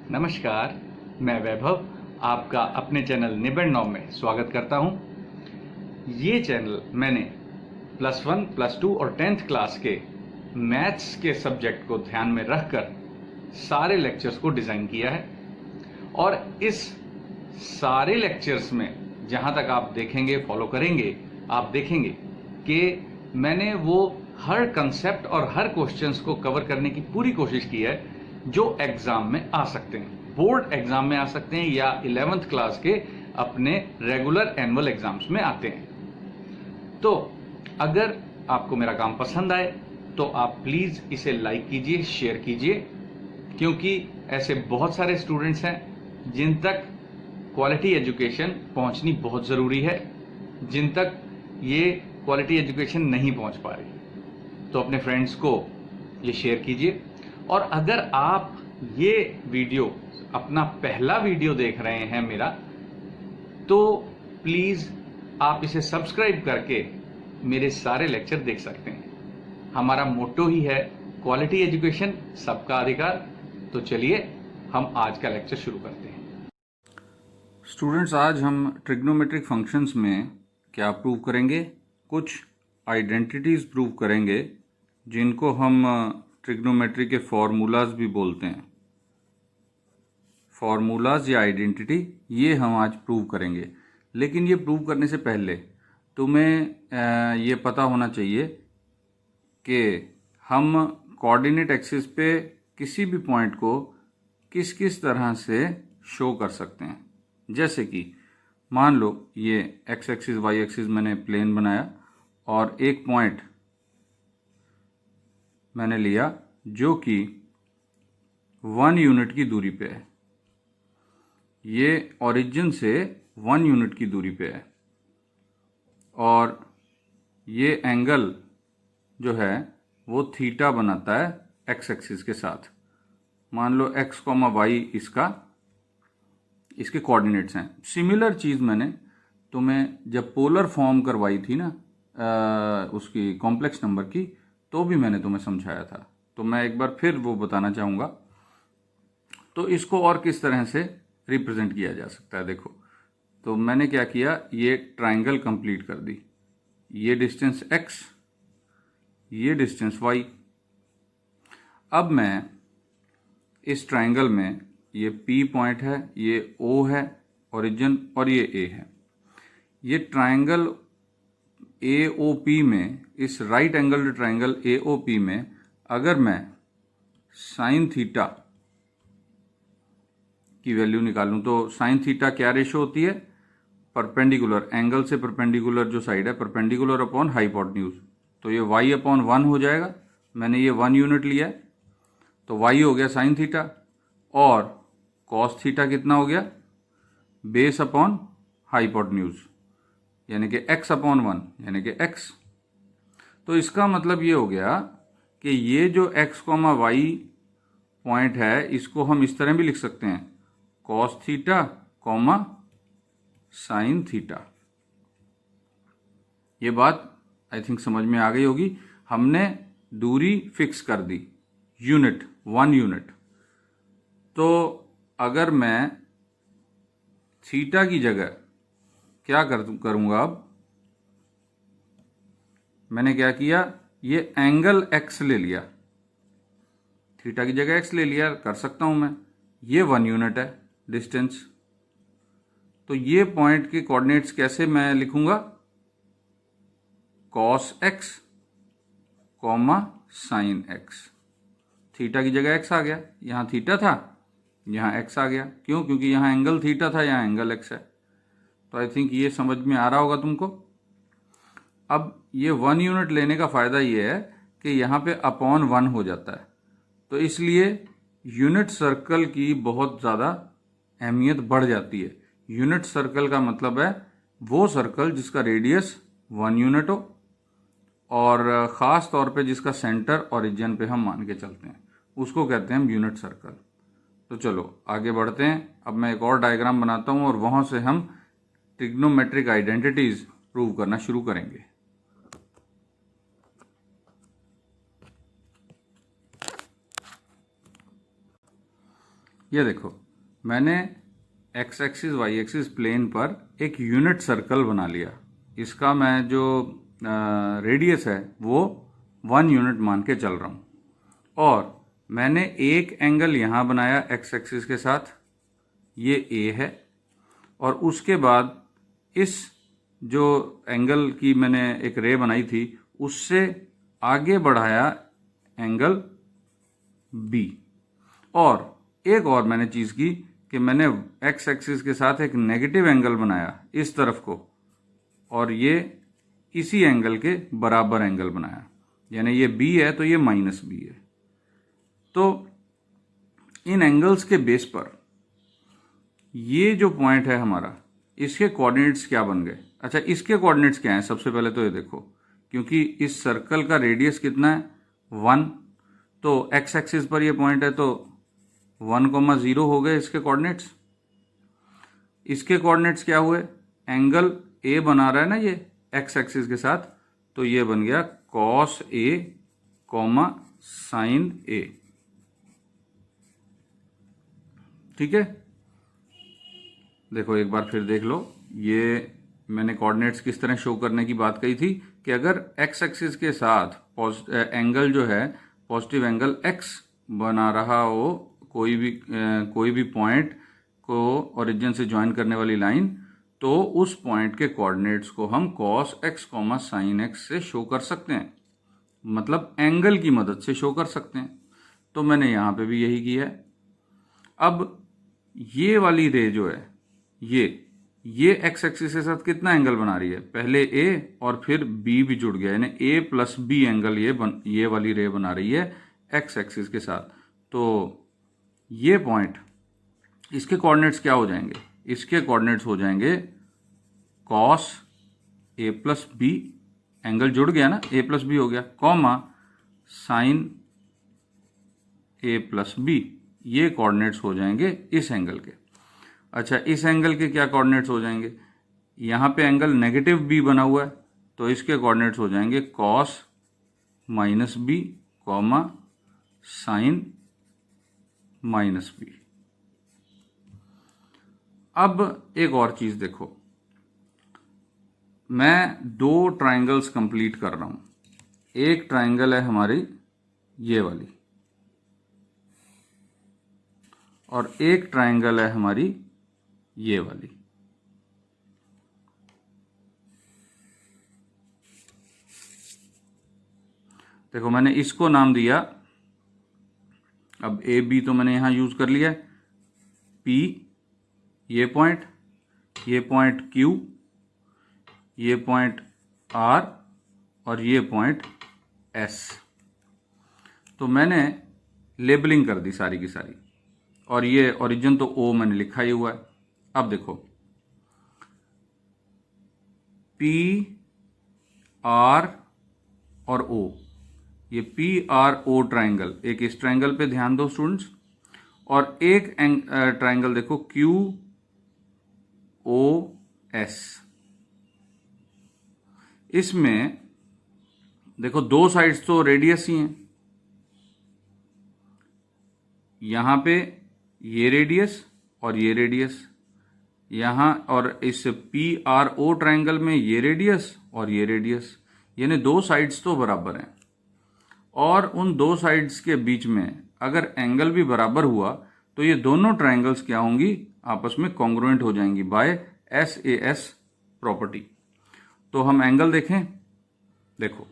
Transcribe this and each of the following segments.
नमस्कार, मैं वैभव आपका अपने चैनल निबंध 9 में स्वागत करता हूं। ये चैनल मैंने +1, +2 और 10th क्लास के मैथ्स के सब्जेक्ट को ध्यान में रखकर सारे लेक्चर्स को डिज़ाइन किया है और इस सारे लेक्चर्स में जहां तक आप देखेंगे, फॉलो करेंगे, आप देखेंगे कि मैंने वो हर कंसेप्ट और हर क्वेश्चंस को कवर करने की पूरी कोशिश की है जो एग्जाम में आ सकते हैं, बोर्ड एग्जाम में आ सकते हैं या 11th क्लास के अपने रेगुलर एनुअल एग्जाम्स में आते हैं। तो अगर आपको मेरा काम पसंद आए तो आप प्लीज इसे लाइक कीजिए, शेयर कीजिए, क्योंकि ऐसे बहुत सारे स्टूडेंट्स हैं जिन तक क्वालिटी एजुकेशन पहुंचनी बहुत जरूरी है, जिन तक ये क्वालिटी एजुकेशन नहीं पहुंच पा रही। तो अपने फ्रेंड्स को ये शेयर कीजिए और अगर आप ये वीडियो अपना पहला वीडियो देख रहे हैं मेरा, तो प्लीज आप इसे सब्सक्राइब करके मेरे सारे लेक्चर देख सकते हैं। हमारा मोटो ही है क्वालिटी एजुकेशन, सबका अधिकार। तो चलिए हम आज का लेक्चर शुरू करते हैं। स्टूडेंट्स, आज हम ट्रिग्नोमेट्रिक फंक्शंस में क्या प्रूव करेंगे? कुछ आइडेंटिटीज प्रूव करेंगे जिनको हम ट्रिग्नोमेट्री के फॉर्मूलाज भी बोलते हैं। फॉर्मूलाज या आइडेंटिटी, ये हम आज प्रूव करेंगे। लेकिन ये प्रूव करने से पहले तुम्हें ये पता होना चाहिए कि हम कोऑर्डिनेट एक्सिस पे किसी भी पॉइंट को किस किस तरह से शो कर सकते हैं। जैसे कि मान लो ये एक्स एक्सिस वाई एक्सिस मैंने प्लेन बनाया और एक पॉइंट मैंने लिया जो कि 1 यूनिट की दूरी पे है। ये ओरिजिन से 1 यूनिट की दूरी पे है और ये एंगल जो है वो थीटा बनाता है एक्स एक्सिस के साथ। मान लो एक्स कॉमा वाई इसके कोऑर्डिनेट्स हैं। सिमिलर चीज़ मैंने तुम्हें जब पोलर फॉर्म करवाई थी ना उसकी कॉम्प्लेक्स नंबर की, तो भी मैंने तुम्हें समझाया था। तो मैं एक बार फिर वो बताना चाहूँगा। तो इसको और किस तरह से रिप्रेजेंट किया जा सकता है, देखो। तो मैंने क्या किया, ये ट्राइंगल कंप्लीट कर दी। ये डिस्टेंस x, ये डिस्टेंस y। अब मैं इस ट्राइंगल में ये P पॉइंट है, ये O है ओरिजिन और ये A है। ये ट्राइंगल AOP में, इस राइट एंगल ट्राइंगल AOP में अगर मैं साइन थीटा की वैल्यू निकालूं तो साइन थीटा क्या रेशो होती है? परपेंडिकुलर, एंगल से परपेंडिकुलर जो साइड है, परपेंडिकुलर अपॉन हाइपोटेन्यूज। तो ये y अपॉन 1 हो जाएगा। मैंने ये 1 यूनिट लिया है तो y हो गया साइन थीटा और कॉस थीटा कितना हो गया? बेस अपॉन हाइपोटेन्यूज, यानी कि x अपॉन 1 यानी कि x। तो इसका मतलब ये हो गया कि ये जो x कॉमा वाई पॉइंट है इसको हम इस तरह भी लिख सकते हैं, cos theta comma sine theta. ये बात आई थिंक समझ में आ गई होगी। हमने दूरी फिक्स कर दी, यूनिट, 1 यूनिट। तो अगर मैं थीटा की जगह क्या करूंगा, अब मैंने क्या किया, ये एंगल x ले लिया, थीटा की जगह x ले लिया, कर सकता हूं मैं। ये 1 यूनिट है डिस्टेंस। तो ये पॉइंट के कोऑर्डिनेट्स कैसे मैं लिखूंगा? Cos x comma sign x। Theta की जगह x आ गया, यहां थीटा था, यहां x आ गया। क्यों? क्योंकि यहां एंगल थीटा था, यहां एंगल x है। तो आई थिंक ये समझ में आ रहा होगा तुमको। अब ये 1 यूनिट लेने का फायदा ये है कि यहाँ पे अपॉन 1 हो जाता है। तो इसलिए यूनिट सर्कल की बहुत ज़्यादा अहमियत बढ़ जाती है। यूनिट सर्कल का मतलब है वो सर्कल जिसका रेडियस 1 यूनिट हो और ख़ास तौर पे जिसका सेंटर ओरिजिन पे हम मान के चलते हैं, उसको कहते हैं हम यूनिट सर्कल। तो चलो आगे बढ़ते हैं। अब मैं एक और डायग्राम बनाता हूँ और वहाँ से हम ट्रिग्नोमेट्रिक आइडेंटिटीज प्रूव करना शुरू करेंगे। ये देखो, मैंने x axis y axis plane पर एक यूनिट सर्कल बना लिया। इसका मैं जो रेडियस है वो 1 यूनिट मान के चल रहा हूँ। और मैंने एक एंगल यहाँ बनाया एक्स एक्सिस के साथ, ये ए है। और उसके बाद इस जो एंगल की मैंने एक रे बनाई थी उससे आगे बढ़ाया एंगल बी। और एक और मैंने चीज़ की कि मैंने एक्स एक्सिस के साथ एक नेगेटिव एंगल बनाया इस तरफ को, और ये इसी एंगल के बराबर एंगल बनाया, यानी ये बी है तो ये माइनस बी है। तो इन एंगल्स के बेस पर ये जो पॉइंट है हमारा, इसके कोऑर्डिनेट्स क्या बन गए? अच्छा, इसके कोऑर्डिनेट्स क्या हैं? सबसे पहले तो ये देखो, क्योंकि इस सर्कल का रेडियस कितना है 1, तो एक्स एक्सिस पर ये पॉइंट है तो 1,0 हो गए इसके कोऑर्डिनेट्स। इसके कोऑर्डिनेट्स क्या हुए? एंगल ए बना रहा है ना ये एक्स एक्सिस के साथ, तो ये बन गया कॉस ए कॉमा साइन ए। ठीक है, देखो एक बार फिर देख लो, ये मैंने कोऑर्डिनेट्स किस तरह शो करने की बात कही थी कि अगर एक्स एक्सिस के साथ एंगल जो है पॉजिटिव एंगल एक्स बना रहा हो, कोई भी पॉइंट को ओरिजिन से ज्वाइन करने वाली लाइन, तो उस पॉइंट के कोऑर्डिनेट्स को हम cos x comma sine x से शो कर सकते हैं, मतलब एंगल की मदद से शो कर सकते हैं। तो मैंने यहाँ पे भी यही किया है। अब ये वाली रे जो है ये एक्स एक्सिस के साथ कितना एंगल बना रही है? पहले ए और फिर बी भी जुड़ गया, यानी ए प्लस बी एंगल ये वाली रे बना रही है एक्स एक्सिस के साथ। तो ये पॉइंट, इसके कोऑर्डिनेट्स क्या हो जाएंगे? इसके कोऑर्डिनेट्स हो जाएंगे cos A plus B, angle जुड़ गया ना, ए प्लस बी हो गया, comma sign A plus b, ये कोऑर्डिनेट्स हो जाएंगे इस एंगल के। अच्छा, इस एंगल के क्या कोऑर्डिनेट्स हो जाएंगे? यहाँ पे एंगल नेगेटिव बी बना हुआ है, तो इसके कोऑर्डिनेट्स हो जाएंगे cos minus B comma sine minus B. अब एक और चीज देखो, मैं 2 ट्राइंगल्स कंप्लीट कर रहा हूं। एक ट्राइंगल है हमारी ये वाली, और एक ट्राइंगल है हमारी ये वाली। देखो, मैंने इसको नाम दिया, अब ए बी तो मैंने यहां यूज कर लिया है, पी ये पॉइंट क्यू, ये पॉइंट आर, और ये पॉइंट एस। तो मैंने लेबलिंग कर दी सारी की सारी, और ये ओरिजिन तो ओ मैंने लिखा ही हुआ है। अब देखो, पी आर और ओ, ये पी आर ओ ट्राइंगल, एक इस ट्राइंगल पे ध्यान दो स्टूडेंट्स, और एक ट्राइंगल देखो क्यू ओ एस। इसमें देखो 2 साइड्स तो रेडियस ही हैं, यहां पे ये रेडियस और ये रेडियस, यहां और इस पी आर ओ ट्राइंगल में ये रेडियस और ये रेडियस, यानी 2 साइड्स तो बराबर हैं। और उन 2 साइड्स के बीच में अगर एंगल भी बराबर हुआ तो ये दोनों ट्राइंगल्स क्या होंगी? आपस में कॉन्ग्रुएंट हो जाएंगी बाय SAS प्रॉपर्टी। तो हम एंगल देखें, देखो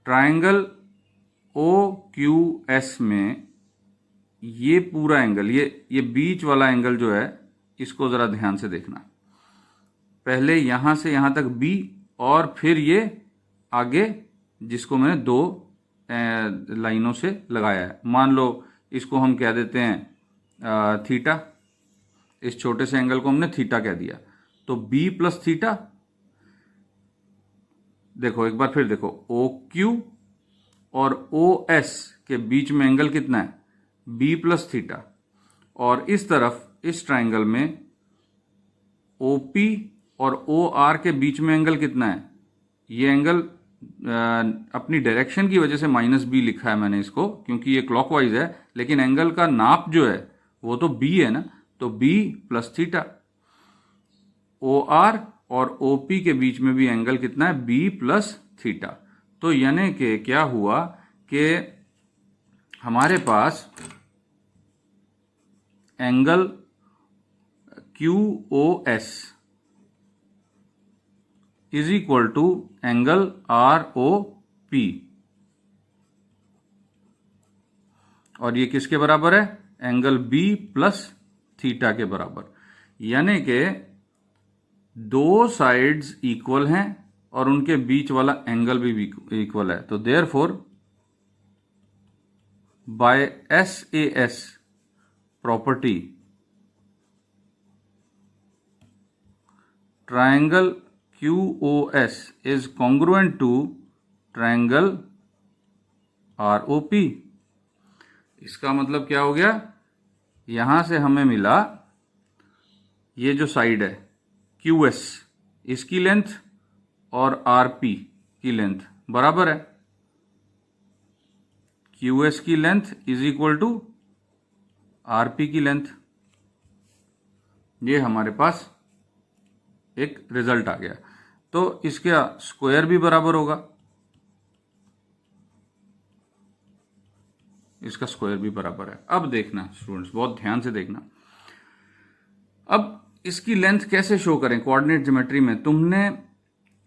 ट्राइंगल OQS में ये पूरा एंगल, ये बीच वाला एंगल जो है, इसको जरा ध्यान से देखना। पहले यहां से यहां तक B, और फिर ये आगे जिसको मैंने 2 लाइनों से लगाया है, मान लो इसको हम कह देते हैं थीटा। इस छोटे से एंगल को हमने थीटा कह दिया, तो B प्लस थीटा। देखो एक बार फिर देखो, OQ और OS के बीच में एंगल कितना है? B plus theta. और इस तरफ इस ट्राइंगल में OP और OR के बीच में एंगल कितना है? ये एंगल अपनी डायरेक्शन की वजह से -B लिखा है मैंने इसको, क्योंकि ये क्लॉकवाइज है, लेकिन एंगल का नाप जो है वो तो बी है ना, तो B plus theta. O R और ओ पी के बीच में भी एंगल कितना है, बी प्लस थीटा। तो यानी कि क्या हुआ कि हमारे पास angle q O S is equal to angle r O p, और ये किसके बराबर है, एंगल बी प्लस थीटा के बराबर। यानी कि दो साइड्स इक्वल हैं और उनके बीच वाला एंगल भी इक्वल है। तो therefore by S A S property triangle Q O S is congruent to triangle R O P. इसका मतलब क्या हो गया, यहां से हमें मिला ये जो साइड है क्यू एस, इसकी लेंथ और आर पी की लेंथ बराबर है। क्यू एस की length is equal to R P की लेंथ। ये हमारे पास एक रिजल्ट आ गया। तो इसका स्क्वायर भी बराबर होगा, इसका स्क्वायर भी बराबर है। अब देखना स्टूडेंट्स, बहुत ध्यान से देखना, अब इसकी लेंथ कैसे शो करें कोऑर्डिनेट ज्योमेट्री में। तुमने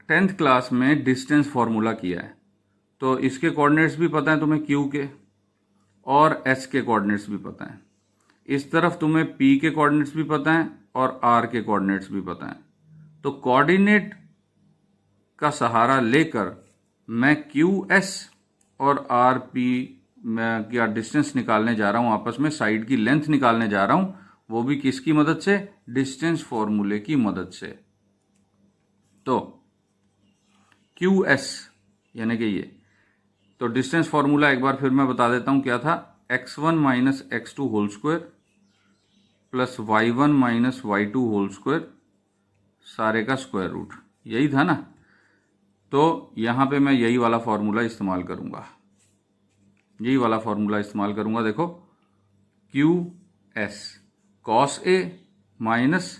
10th क्लास में डिस्टेंस फॉर्मूला किया है, तो इसके कोऑर्डिनेट्स भी पता है तुम्हें, क्यू के और एस के कोऑर्डिनेट्स भी पता है। इस तरफ तुम्हें पी के कोऑर्डिनेट्स भी पता है और आर के कोऑर्डिनेट्स भी पता है। तो कोऑर्डिनेट का सहारा लेकर मैं क्यू एस और आर पी में क्या डिस्टेंस निकालने जा रहा हूं, आपस में साइड की लेंथ निकालने जा रहा हूं, वो भी किसकी मदद से, डिस्टेंस फॉर्मूले की मदद से। तो क्यू एस यानी कि ये, तो डिस्टेंस फॉर्मूला एक बार फिर मैं बता देता हूं क्या था, x1 minus x2 whole square plus y1 minus y2 whole square सारे का स्क्वायर रूट, यही था ना। तो यहां पे मैं यही वाला फॉर्मूला इस्तेमाल करूंगा, यही वाला फॉर्मूला इस्तेमाल करूंगा। देखो q s cos a minus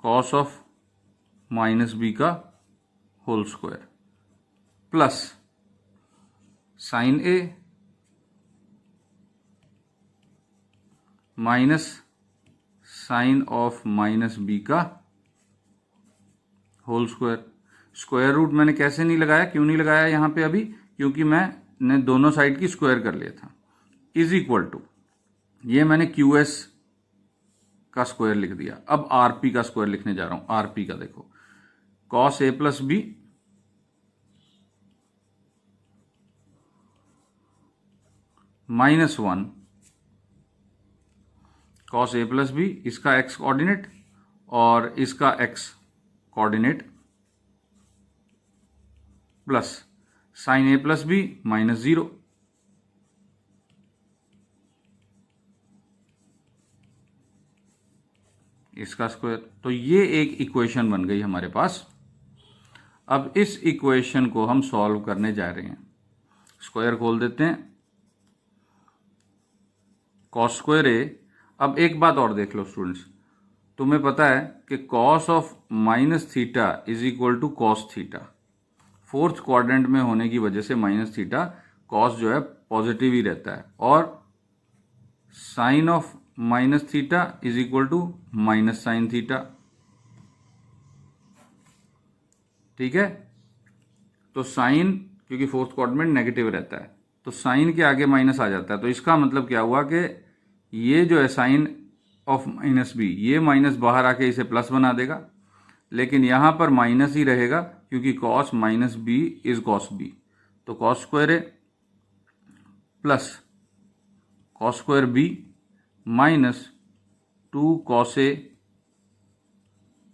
cos of minus b का whole square plus sine A minus sine of minus b का होल स्क्वायर। स्क्वायर रूट मैंने कैसे नहीं लगाया, क्यों नहीं लगाया यहां पे अभी, क्योंकि मैंने दोनों साइड की स्क्वायर कर लिया था। इज इक्वल टू, ये मैंने क्यू एस का स्क्वायर लिख दिया। अब आरपी का स्क्वायर लिखने जा रहा हूं। आरपी का देखो, cos A plus B minus 1 cos A plus B, इसका एक्स कोऑर्डिनेट और इसका x coordinate, plus sine A plus B minus 0, इसका स्क्वायर। तो ये एक इक्वेशन बन गई हमारे पास। अब इस इक्वेशन को हम सॉल्व करने जा रहे हैं। स्क्वायर खोल देते हैं, कॉस स्क्वायर ए। अब एक बात और देख लो स्टूडेंट्स, तुम्हें पता है कि cos of minus theta is equal to cos theta. Fourth quadrant में होने की वजह से माइनस थीटा, कॉस जो है पॉजिटिव ही रहता है, और sine of minus theta is equal to minus sine theta. ठीक है, तो साइन, क्योंकि फोर्थ क्वाड्रेंट नेगेटिव रहता है, तो साइन के आगे माइनस आ जाता है। तो इसका मतलब क्या हुआ कि ये जो है साइन ऑफ माइनस बी, ये माइनस बाहर आके इसे प्लस बना देगा, लेकिन यहां पर माइनस ही रहेगा क्योंकि cos minus B is cos b. तो cos square A plus cos square b minus 2 cos A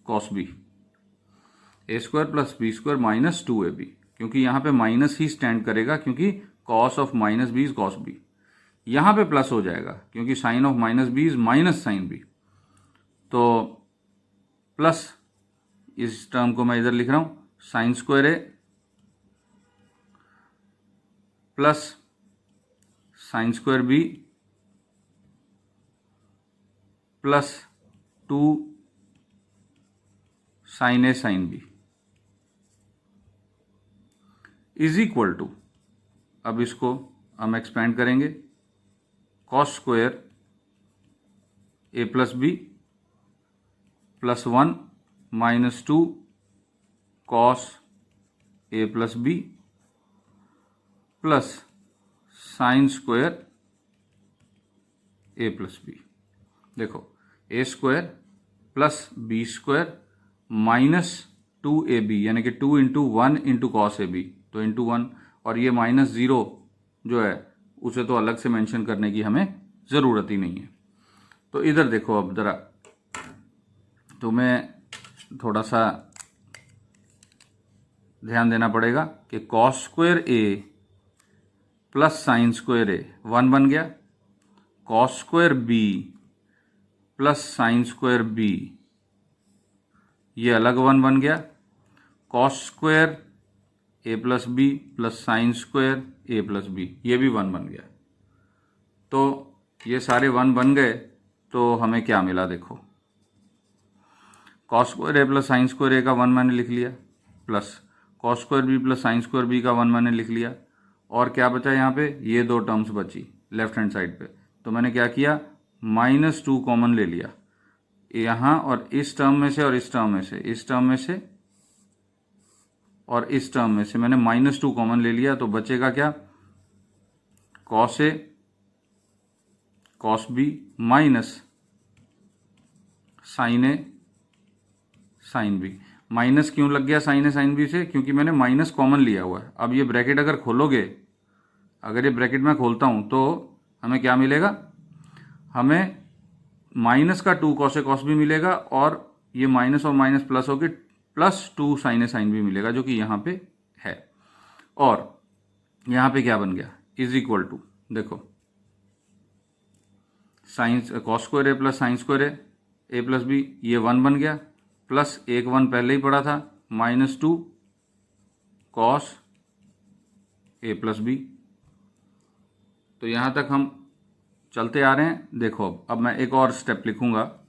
cos b, a square plus b square minus 2ab, क्योंकि यहां पे माइनस ही स्टैंड करेगा क्योंकि cos of minus B is cos b. यहां पे plus हो जाएगा क्योंकि sine of minus B is minus sine b. तो प्लस, इस टर्म को मैं इधर लिख रहा हूं, sign square A plus sine square B plus 2 sine A sine B is equal to, अब इसको हम एक्सपेंड करेंगे, कॉस स्क्वायर ए plus b plus 1 minus 2 cos ए plus b plus sine square ए प्लस बी। देखो, a square plus b square minus 2ab यानी कि 2 into 1 into cos a b, तो into 1, और ये माइनस 0 जो है उसे तो अलग से मेंशन करने की हमें ज़रूरत ही नहीं है। तो इधर देखो, अब ज़रा तुम्हें थोड़ा सा ध्यान देना पड़ेगा कि cos square A plus sine square a 1 बन गया, cos square B plus sine square b ये अलग 1 बन गया, कॉस स्क्वायर ए plus b plus sine square ए प्लस बी ये भी 1 बन गया। तो ये सारे 1 बन गए, तो हमें क्या मिला देखो, cos square A plus sine square A का 1 मैंने लिख लिया, plus cos square B plus sine square B का 1 मैंने लिख लिया, और क्या बचा यहाँ पे, ये 2 टर्म्स बची लेफ्ट हैंड साइड पे। तो मैंने क्या किया, -2 कॉमन ले लिया यहाँ, और इस टर्म में से और इस टर्म में से, इस टर्म में से और इस टर्म में से मैंने -2 कॉमन ले लिया। तो बचेगा क्या, cos A cos B minus sine A sine B. Minus क्यों लग गया साइन ए साइन बी से, क्योंकि मैंने माइनस कॉमन लिया हुआ है। अब ये ब्रैकेट अगर खोलोगे, अगर ये ब्रैकेट मैं खोलता हूं तो हमें क्या मिलेगा, हमें माइनस का 2 कॉस ए कॉस बी मिलेगा, और ये माइनस और माइनस प्लस होकर प्लस 2 साइन ए साइन बी मिलेगा, जो कि यहाँ पे है। और यहाँ पे क्या बन गया, इज इक्वल टू, देखो साइन कॉस स्क्वायर ए प्लस साइन स्क्वायर ए प्लस बी ये 1 बन गया, प्लस एक 1 पहले ही पड़ा था, -2 कॉस ए प्लस बी। तो यहाँ तक हम चलते आ रहे हैं। देखो, अब मैं एक और स्टेप लिखूंगा,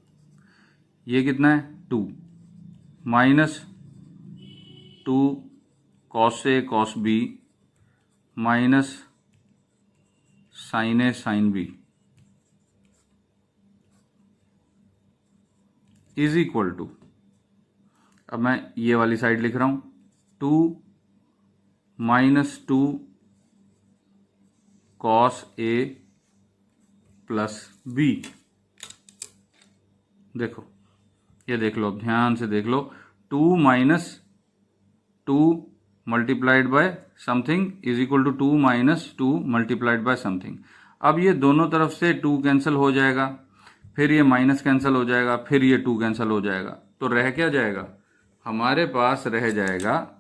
ये कितना है 2 -2 cos A cos B minus sine A sine B is equal to, अब मैं ये वाली साइड लिख रहा हूं, 2 -2 कॉस ए प्लस बी। देखो, ये देख लो, ध्यान से देख लो, 2 - 2 multiplied by something is equal to 2 - 2 multiplied by something. अब ये दोनों तरफ से 2 कैंसिल हो जाएगा, फिर ये माइनस कैंसिल हो जाएगा, फिर ये 2 कैंसिल हो जाएगा, तो रह क्या जाएगा, हमारे पास रह जाएगा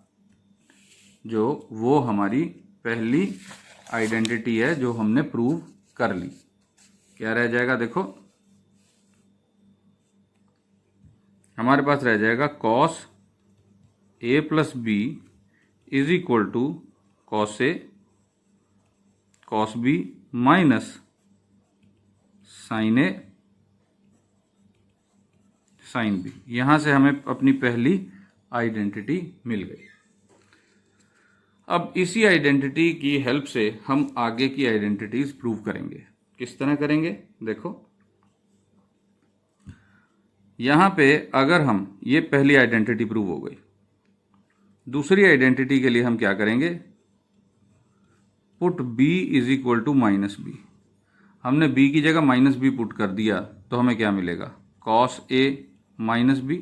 जो वो हमारी पहली आइडेंटिटी है जो हमने प्रूव कर ली। क्या रह जाएगा, देखो हमारे पास रह जाएगा cos A plus B is equal to cos A cos B minus sine A sine B. यहां से हमें अपनी पहली आइडेंटिटी मिल गई। अब इसी आइडेंटिटी की हेल्प से हम आगे की आइडेंटिटीज प्रूव करेंगे। किस तरह करेंगे, देखो यहां पे अगर हम, ये पहली आइडेंटिटी प्रूव हो गई, दूसरी आइडेंटिटी के लिए हम क्या करेंगे, put b is equal to -b। हमने b की जगह -b पुट कर दिया, तो हमें क्या मिलेगा, cos a -b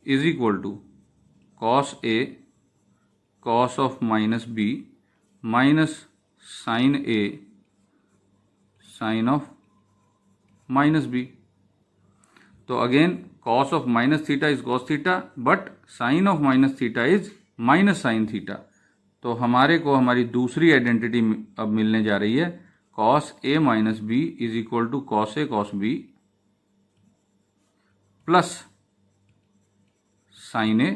is equal to cos a cos of -b minus sine a sine of -b। तो again cos of minus theta is cos theta, but sine of minus theta is minus sine theta. तो हमारे को हमारी दूसरी identity अब मिलने जा रही है, cos a minus B is equal to cos a cos b plus sine a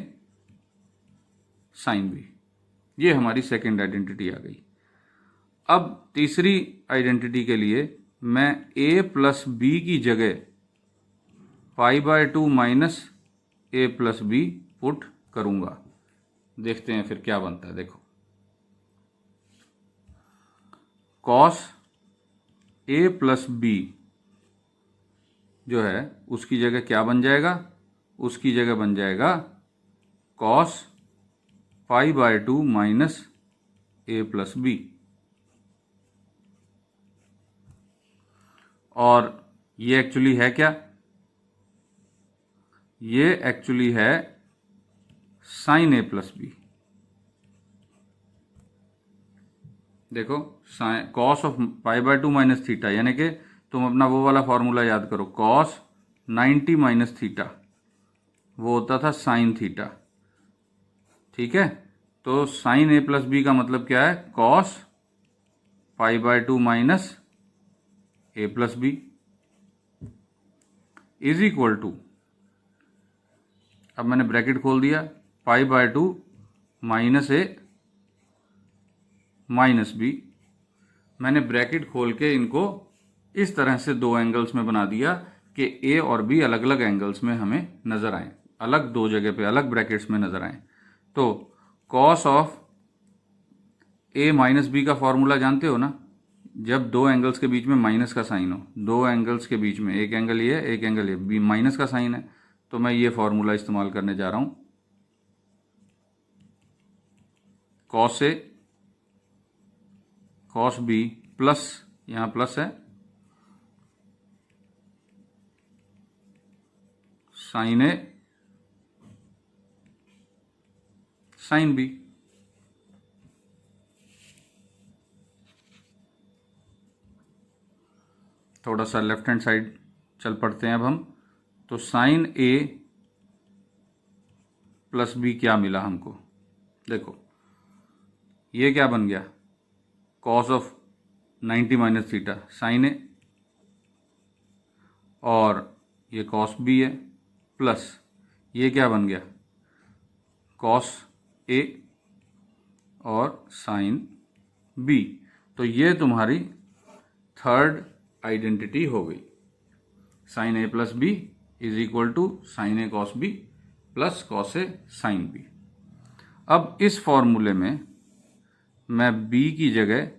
sine b। ये हमारी सेकेंड आइडेंटिटी आ गई। अब तीसरी आइडेंटिटी के लिए मैं a प्लस बी की जगह π/2 minus a plus b put करूँगा। देखते हैं फिर क्या बनता है। देखो, cos a प्लस बी जो है उसकी जगह क्या बन जाएगा, उसकी जगह बन जाएगा cos π/2 minus a plus b. और ये एक्चुअली है क्या, ये एक्चुअली है साइन a प्लस बी। देखो, कॉस ऑफ π/2 माइनस थीटा, यानी कि तुम अपना वो वाला फॉर्मूला याद करो, कॉस 90 माइनस थीटा वो होता था साइन थीटा। ठीक है, तो साइन a प्लस बी का मतलब क्या है, cos π/2 minus a plus B is equal to, अब मैंने ब्रैकेट खोल दिया, π/2 माइनस a माइनस बी। मैंने ब्रैकेट खोल के इनको इस तरह से दो एंगल्स में बना दिया कि a और b अलग अलग एंगल्स में हमें नजर आए, अलग दो जगह पे अलग ब्रैकेट्स में नजर आए। तो cos of a minus b का फॉर्मूला जानते हो ना, जब दो एंगल्स के बीच में माइनस का साइन हो, दो एंगल्स के बीच में एक एंगल ये एक एंगल ये, बी माइनस का साइन है, तो मैं ये फॉर्मूला इस्तेमाल करने जा रहा हूं, cos A cos B plus, यहां प्लस है, साइन ए साइन बी। थोड़ा सा लेफ्ट हैंड साइड चल पड़ते हैं अब हम। तो साइन ए प्लस बी क्या मिला हमको, देखो ये क्या बन गया, cos of 90 minus theta sine a, और ये कॉस बी है, प्लस ये क्या बन गया, कॉस ए और साइन बी। तो ये तुम्हारी थर्ड आइडेंटिटी हो गई, sine A plus B is equal to sine A cos B plus cos A sine B. अब इस फॉर्मूले में मैं b की जगह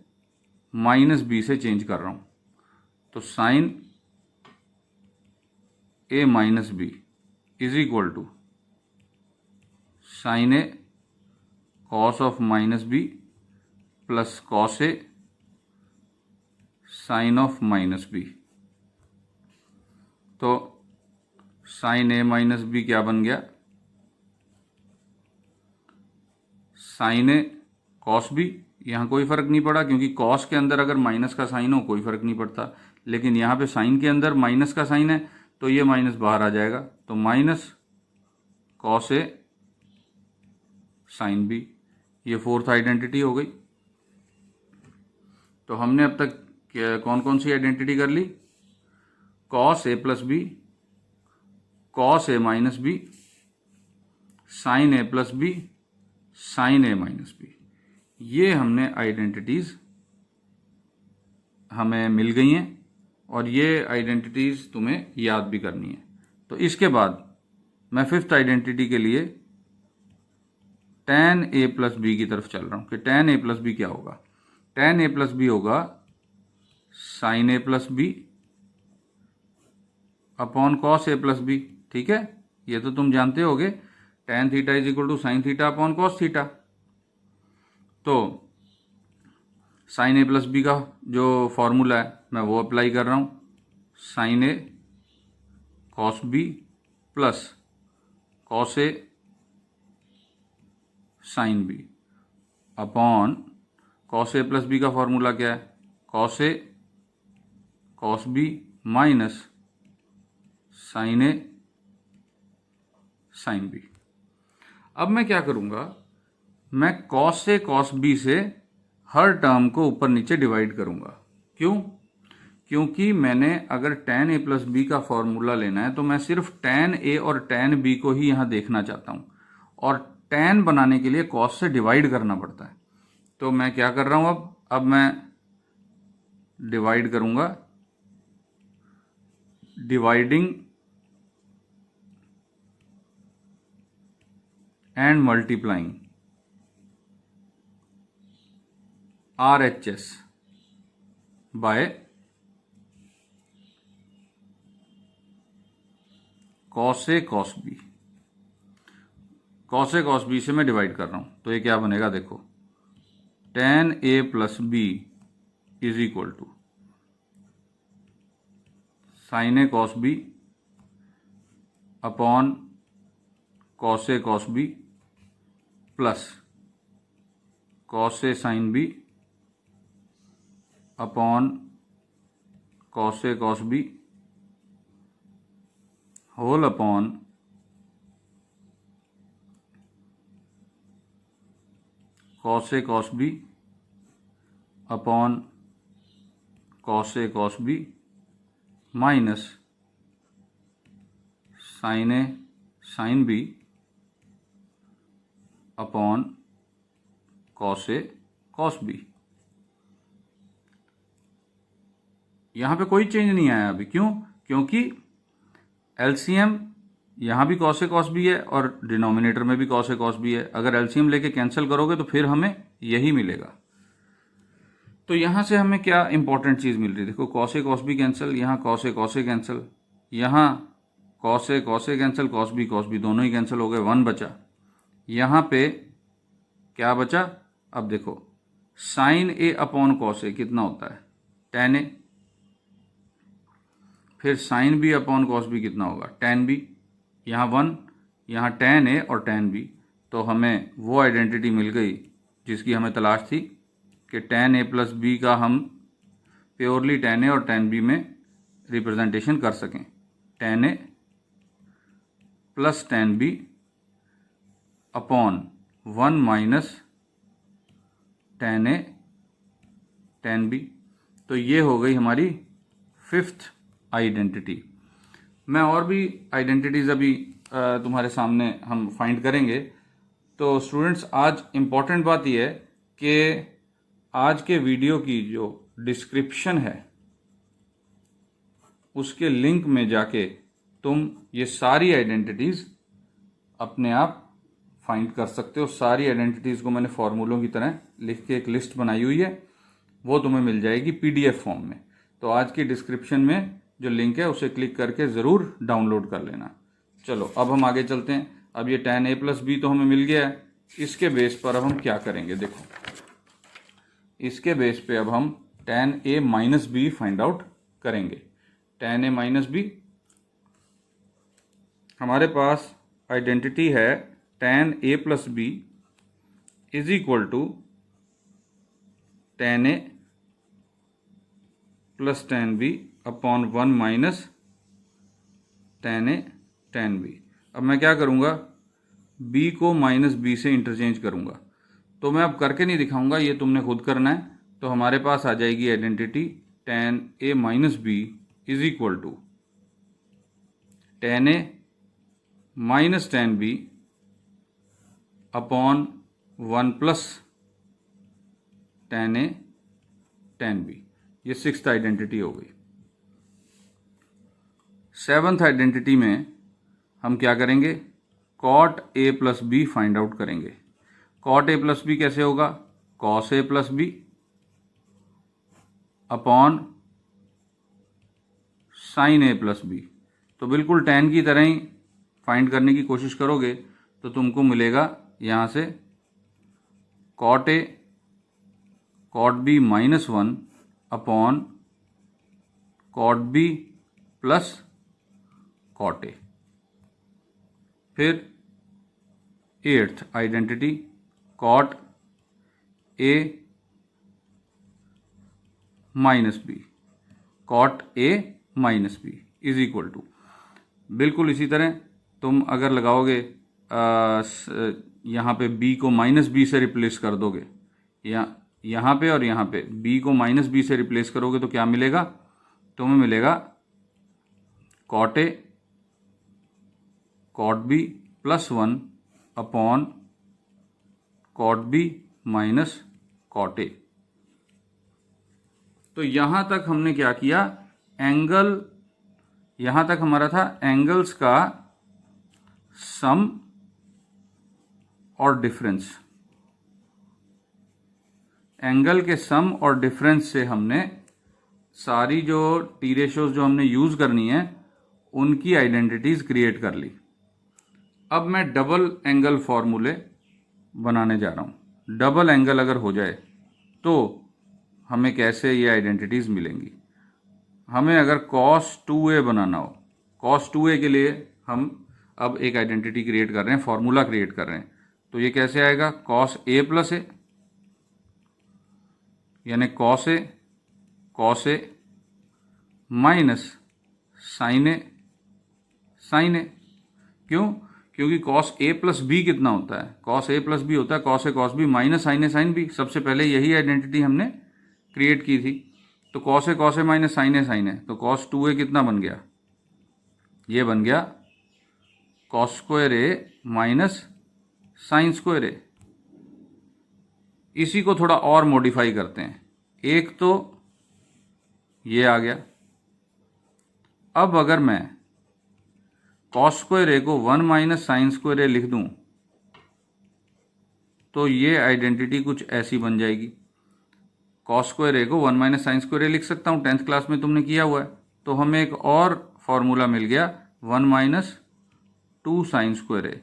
माइनस बी से चेंज कर रहा हूं, तो sine A minus B is equal to sine A cos of minus B plus cos A sine of minus B. तो साइन ए माइनस बी क्या बन गया, साइन ए कॉस बी, यहाँ कोई फर्क नहीं पड़ा क्योंकि कॉस के अंदर अगर माइनस का साइन हो कोई फर्क नहीं पड़ता, लेकिन यहाँ पे साइन के अंदर माइनस का साइन है तो ये माइनस बाहर आ जाएगा, तो minus cos A sine B, ये फोर्थ आइडेंटिटी हो गई। तो हमने अब तक कौन कौन सी आइडेंटिटी कर ली, cos A plus B, cos a minus B, sign A plus B, sign A minus B, ये हमने आइडेंटिटीज हमें मिल गई हैं और ये आइडेंटिटीज तुम्हें याद भी करनी है। तो इसके बाद मैं फिफ्थ आइडेंटिटी के लिए tan a प्लस बी की तरफ चल रहा हूं कि tan a प्लस बी क्या होगा, tan a प्लस बी होगा sine A plus B upon cos A plus B. ठीक है, ये तो तुम जानते होगे, tan theta is equal to sine theta upon cos theta. तो साइन ए प्लस बी का जो फॉर्मूला है मैं वो अप्लाई कर रहा हूं, sign A cos B plus cos A sine B upon cos A plus B का फॉर्मूला क्या है, cos A cos B minus sine A sine B. अब मैं क्या करूंगा, मैं कॉस ए कॉस बी से हर टर्म को ऊपर नीचे डिवाइड करूंगा। क्यों, क्योंकि मैंने अगर tan a प्लस बी का फॉर्मूला लेना है तो मैं सिर्फ tan a और tan b को ही यहां देखना चाहता हूं, और tan बनाने के लिए cos से डिवाइड करना पड़ता है। तो मैं क्या कर रहा हूं, अब मैं डिवाइड करूँगा, dividing and multiplying RHS by cos A cos B. Cos A cos B से मैं डिवाइड कर रहा हूँ, तो ये क्या बनेगा देखो, tan A plus B is equal to sine A cos B upon cos A cos B plus cos A sine B upon cos A cos B whole upon cos A cos B upon cos A cos B minus sine A sine B upon cos A cos B. यहाँ पे कोई change नहीं आया अभी, क्यों? क्योंकि LCM यहाँ भी कॉस ए कॉस बी है और डिनोमिनेटर में भी कॉस ए कॉस बी है। अगर एलसीएम लेके कैंसिल करोगे तो फिर हमें यही मिलेगा। तो यहाँ से हमें क्या इंपॉर्टेंट चीज़ मिल रही है, देखो cos A cos B cancel, यहाँ कॉस ए कैंसिल, यहाँ cos A cancel, cos B दोनों ही कैंसिल हो गए, 1 बचा। यहाँ पे क्या बचा, अब देखो sine A upon cos A कितना होता है, tan ए, फिर sine B upon cos B कितना होगा, tan बी, यहाँ 1, यहाँ tan ए और tan बी। तो हमें वो आइडेंटिटी मिल गई जिसकी हमें तलाश थी कि tan ए प्लस बी का हम प्योरली tan ए और tan बी में रिप्रेजेंटेशन कर सकें। tan a plus tan b upon 1 minus tan a tan b. तो ये हो गई हमारी 5th आइडेंटिटी। मैं और भी आइडेंटिटीज़ अभी तुम्हारे सामने हम फाइंड करेंगे। तो स्टूडेंट्स, आज इम्पॉर्टेंट बात यह है कि आज के वीडियो की जो डिस्क्रिप्शन है उसके लिंक में जाके तुम ये सारी आइडेंटिटीज़ अपने आप फाइंड कर सकते हो। सारी आइडेंटिटीज़ को मैंने फॉर्मूलों की तरह लिख के एक लिस्ट बनाई हुई है, वो तुम्हें मिल जाएगी PDF फॉर्म में। तो आज की डिस्क्रिप्शन में जो लिंक है उसे क्लिक करके ज़रूर डाउनलोड कर लेना। चलो अब हम आगे चलते हैं। अब ये tan A प्लस बी तो हमें मिल गया है, इसके बेस पर अब हम क्या करेंगे, देखो इसके बेस पे अब हम tan A minus B find out करेंगे। tan A माइनस बी, हमारे पास आइडेंटिटी है tan A plus B is equal to tan A plus tan B upon 1 minus tan A tan B। अब मैं क्या करूँगा, B को माइनस बी से इंटरचेंज करूँगा। तो मैं अब करके नहीं दिखाऊँगा, ये तुमने खुद करना है। तो हमारे पास आ जाएगी identity tan A minus B is equal to tan A minus tan B upon 1 plus tan A tan B। ये 6th आइडेंटिटी हो गई। 7th आइडेंटिटी में हम क्या करेंगे, cot A plus B find out करेंगे। cot A प्लस बी कैसे होगा, cos A plus B upon sine A plus B. तो बिल्कुल tan की तरह ही फाइंड करने की कोशिश करोगे तो तुमको मिलेगा यहाँ से cot A cot B minus 1 upon cot B plus cot A। फिर 8th identity cot A minus B, cot A minus B is equal to, बिल्कुल इसी तरह तुम अगर लगाओगे यहाँ पे b को माइनस बी से रिप्लेस कर दोगे, यहाँ पे और यहाँ पे b को माइनस बी से रिप्लेस करोगे तो क्या मिलेगा, तुम्हें मिलेगा cot A cot B plus 1 upon cot B minus cot A। तो यहाँ तक हमने क्या किया, एंगल, यहाँ तक हमारा था एंगल्स का सम और डिफरेंस। एंगल के सम और डिफरेंस से हमने सारी जो टी रेशियोज जो हमने यूज़ करनी है उनकी आइडेंटिटीज़ क्रिएट कर ली। अब मैं डबल एंगल फॉर्मूले बनाने जा रहा हूँ। डबल एंगल अगर हो जाए तो हमें कैसे ये आइडेंटिटीज़ मिलेंगी। हमें अगर cos 2a बनाना हो, cos 2a के लिए हम अब एक आइडेंटिटी क्रिएट कर रहे हैं, फॉर्मूला क्रिएट कर रहे हैं। तो ये कैसे आएगा, cos a प्लस a, यानी cos a minus sin a। क्यों? क्योंकि cos a प्लस b कितना होता है, cos a प्लस b होता है cos a cos b minus sin a sin b। सबसे पहले यही आइडेंटिटी हमने क्रिएट की थी। तो cos a minus sin a, तो cos 2a कितना बन गया, ये बन गया cos square a minus sin square a। इसी को थोड़ा और मॉडिफाई करते हैं, एक तो ये आ गया। अब अगर मैं cos स्क्वायर a को 1 माइनस साइन स्क्वायर a लिख दूं तो ये आइडेंटिटी कुछ ऐसी बन जाएगी। cos स्क्वायर a को 1 माइनस साइन स्क्वायर a लिख सकता हूँ, 10th क्लास में तुमने किया हुआ है। तो हमें एक और फॉर्मूला मिल गया 1 minus 2 sine square a।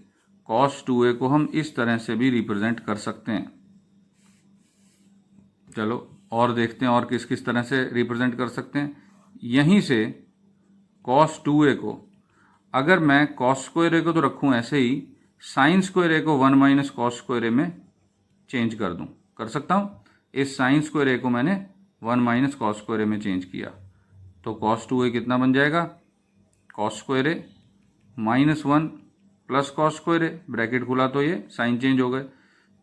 cos 2a को हम इस तरह से भी रिप्रेजेंट कर सकते हैं। चलो और देखते हैं और किस किस तरह से रिप्रेजेंट कर सकते हैं। यहीं से cos 2a को अगर मैं cos स्क्वायर a को तो रखूं ऐसे ही, साइन स्क्वायर a को 1 माइनस कॉस स्क्वायर a में चेंज कर दूं, कर सकता हूं। इस साइन स्क्वायर a को मैंने 1 माइनस कॉस स्क्वायर a में चेंज किया तो cos 2a कितना बन जाएगा, cos square a minus 1 plus cos square a, bracket खुला तो ये साइन चेंज हो गए।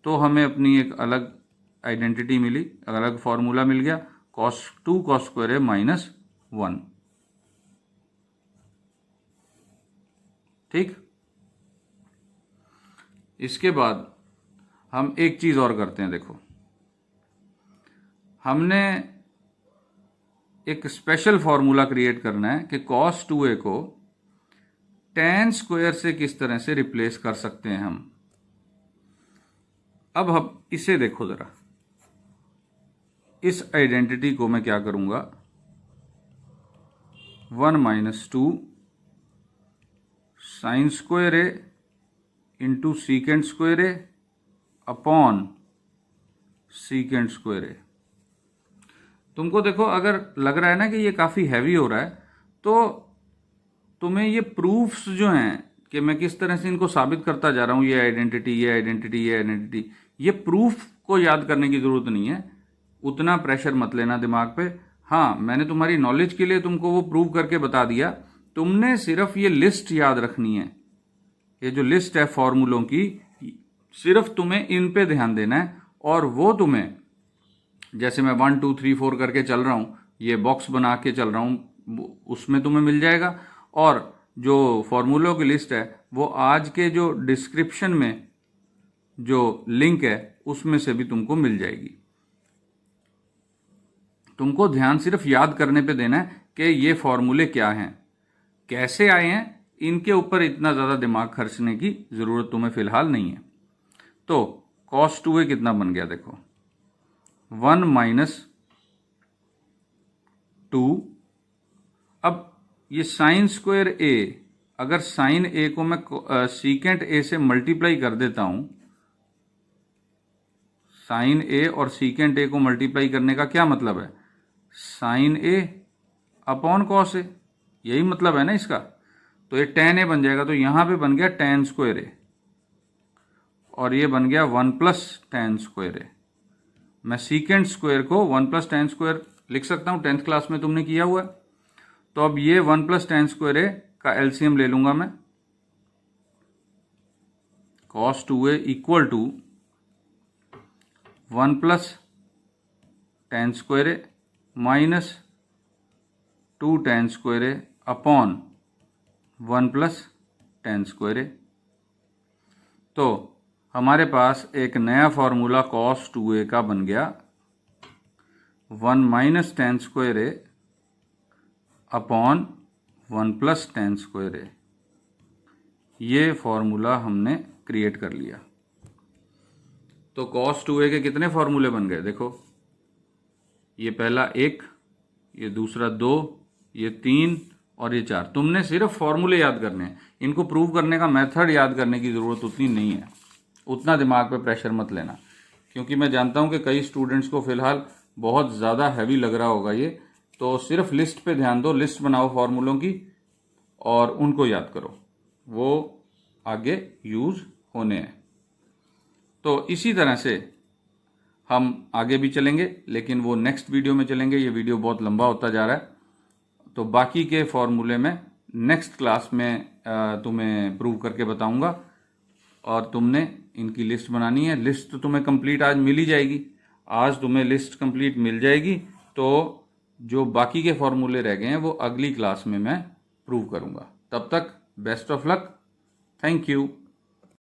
तो हमें अपनी एक अलग आइडेंटिटी मिली, अलग फॉर्मूला मिल गया, cos 2 cos square a minus 1। ठीक, इसके बाद हम एक चीज और करते हैं। देखो, हमने एक स्पेशल फॉर्मूला क्रिएट करना है कि cos 2a को tan स्क्वायर से किस तरह से रिप्लेस कर सकते हैं हम। अब हम इसे देखो जरा, इस आइडेंटिटी को मैं क्या करूंगा, 1 minus 2 sine square a into secant square a upon secant square a। तुमको देखो, अगर लग रहा है ना कि ये काफ़ी हैवी हो रहा है, तो तुम्हें ये प्रूफ्स जो हैं कि मैं किस तरह से इनको साबित करता जा रहा हूँ, ये आइडेंटिटी, ये आइडेंटिटी, ये आइडेंटिटी, ये प्रूफ को याद करने की ज़रूरत नहीं है। उतना प्रेशर मत लेना दिमाग पे। हाँ, मैंने तुम्हारी नॉलेज के लिए तुमको वो प्रूव करके बता दिया। तुमने सिर्फ ये लिस्ट याद रखनी है, ये जो लिस्ट है फॉर्मूलों की, सिर्फ तुम्हें इन पे ध्यान देना है। और वो तुम्हें, जैसे मैं 1 2 3 4 करके चल रहा हूँ, ये बॉक्स बना के चल रहा हूँ, उसमें तुम्हें मिल जाएगा। और जो फॉर्मूलों की लिस्ट है वो आज के जो डिस्क्रिप्शन में जो लिंक है उसमें से भी तुमको मिल जाएगी। तुमको ध्यान सिर्फ याद करने पे देना है कि ये फॉर्मूले क्या हैं, कैसे आए हैं, इनके ऊपर इतना ज़्यादा दिमाग खर्चने की ज़रूरत तुम्हें फ़िलहाल नहीं है। तो cos 2a कितना बन गया, देखो 1 माइनस 2। अब ये साइन स्क्वायर a, अगर साइन a को मैं सीकेंट a से मल्टीप्लाई कर देता हूं, साइन a और सीकेंट a को मल्टीप्लाई करने का क्या मतलब है, sine a upon cos a, यही मतलब है ना इसका। तो ये tan a बन जाएगा, तो यहां पे बन गया tan स्क्वायर a और ये बन गया 1 प्लस tan स्क्वायर a। मैं सीकेंट स्क्वायर को 1 प्लस tan स्क्वायर लिख सकता हूं, 10th क्लास में तुमने किया हुआ है। तो अब ये 1 प्लस tan स्क्वायर a का एलसीएम ले लूंगा मैं, cos 2a equal to 1 plus tan square a minus 2 tan square a upon 1 plus tan square a। तो हमारे पास एक नया फॉर्मूला cos 2a का बन गया, 1 माइनस टेन स्क्वायर ए अपॉन 1 प्लस टेन स्क्वायर ए। ये फॉर्मूला हमने क्रिएट कर लिया। तो cos 2a के कितने फॉर्मूले बन गए देखो, ये पहला 1, ये दूसरा 2, ये 3 और ये 4। तुमने सिर्फ फॉर्मूले याद करने हैं, इनको प्रूव करने का मेथड याद करने की ज़रूरत उतनी नहीं है। उतना दिमाग पे प्रेशर मत लेना, क्योंकि मैं जानता हूँ कि कई स्टूडेंट्स को फ़िलहाल बहुत ज़्यादा हैवी लग रहा होगा ये। तो सिर्फ लिस्ट पे ध्यान दो, लिस्ट बनाओ फॉर्मूलों की और उनको याद करो, वो आगे यूज़ होने हैं। तो इसी तरह से हम आगे भी चलेंगे, लेकिन वो नेक्स्ट वीडियो में चलेंगे। ये वीडियो बहुत लंबा होता जा रहा है, तो बाकी के फॉर्मूले में नेक्स्ट क्लास में तुम्हें प्रूव करके बताऊंगा। और तुमने इनकी लिस्ट बनानी है। लिस्ट तो तुम्हें कंप्लीट आज मिल ही जाएगी, आज तुम्हें लिस्ट कंप्लीट मिल जाएगी। तो जो बाकी के फॉर्मूले रह गए हैं वो अगली क्लास में मैं प्रूव करूंगा। तब तक best of luck, thank you.